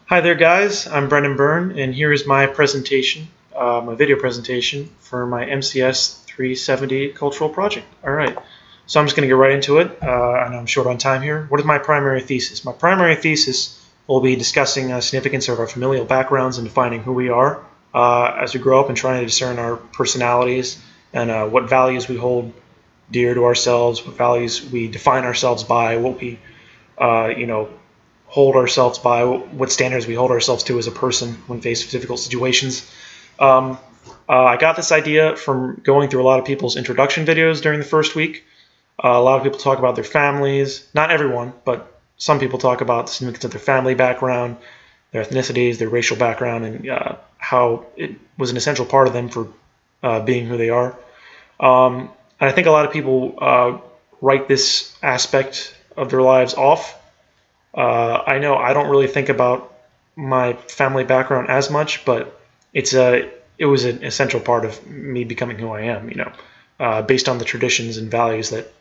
Hi there guys, I'm Brendan Byrne and here is my presentation, my video presentation for my MCS 370 cultural project. Alright, so I'm just going to get right into it. I know I'm short on time here. What is my primary thesis? My primary thesis will be discussing the significance of our familial backgrounds and defining who we are as we grow up and trying to discern our personalities and what values we hold dear to ourselves, what values we define ourselves by, what we, hold ourselves by, what standards we hold ourselves to as a person when faced with difficult situations. I got this idea from going through a lot of people's introduction videos during the first week. A lot of people talk about their families. Not everyone, but some people talk about the significance of their family background, their ethnicities, their racial background, and how it was an essential part of them for being who they are. And I think a lot of people write this aspect of their lives off. I know I don't really think about my family background as much, but it was an essential part of me becoming who I am, based on the traditions and values that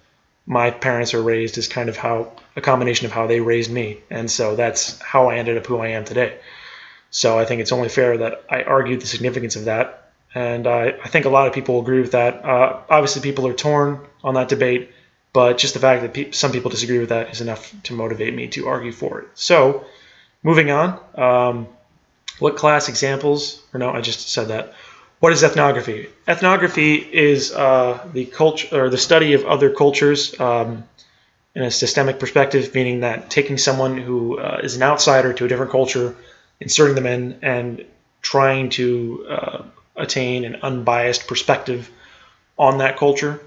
my parents are raised is kind of a combination of how they raised me. And so that's how I ended up who I am today. So I think it's only fair that I argue the significance of that. And I think a lot of people agree with that. Obviously, people are torn on that debate. But just the fact that some people disagree with that is enough to motivate me to argue for it. So, moving on, what class examples, or no, I just said that. What is ethnography? Ethnography is the culture or the study of other cultures in a systemic perspective, meaning that taking someone who is an outsider to a different culture, inserting them in, and trying to attain an unbiased perspective on that culture.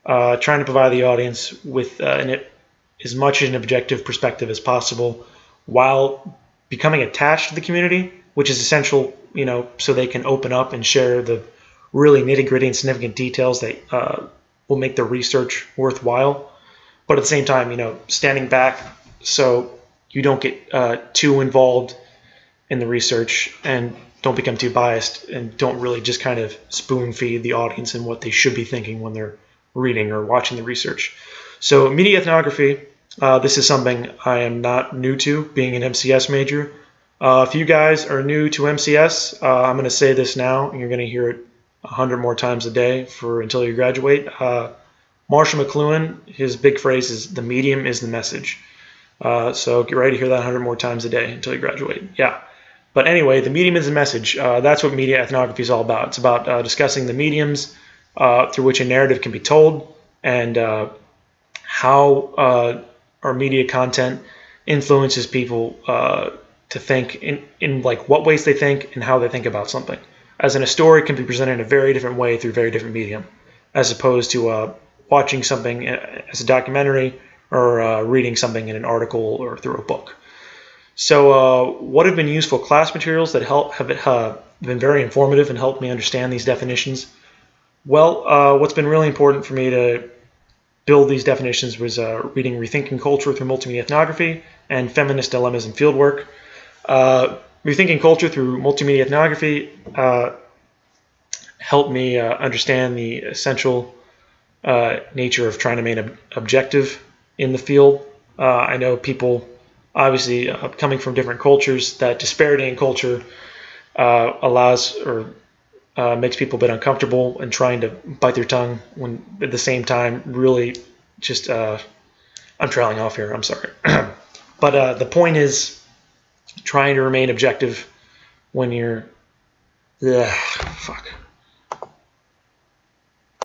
Trying to provide the audience with as much an objective perspective as possible while becoming attached to the community, which is essential, so they can open up and share the really nitty-gritty and significant details that will make the research worthwhile. But at the same time, standing back so you don't get too involved in the research and don't become too biased and don't really just kind of spoon feed the audience and what they should be thinking when they're reading or watching the research. So media ethnography, this is something I am not new to, being an MCS major. If you guys are new to MCS, I'm going to say this now, and you're going to hear it 100 more times a day until you graduate. Marshall McLuhan, his big phrase is, the medium is the message. So get ready to hear that 100 more times a day until you graduate. Yeah. But anyway, the medium is the message. That's what media ethnography is all about. It's about discussing the mediums through which a narrative can be told, and how our media content influences people to think in like what ways they think and how they think about something. As in, a story can be presented in a very different way through very different medium, as opposed to watching something as a documentary or reading something in an article or through a book. So what have been useful class materials that have been very informative and helped me understand these definitions? Well, what's been really important for me to build these definitions was reading Rethinking Culture through Multimedia Ethnography and Feminist Dilemmas in Fieldwork. Rethinking Culture through Multimedia Ethnography helped me understand the essential nature of trying to remain objective in the field. I know people, obviously, coming from different cultures, that disparity in culture allows or makes people a bit uncomfortable and trying to bite their tongue when at the same time really just I'm trailing off here, I'm sorry. But the point is trying to remain objective when you're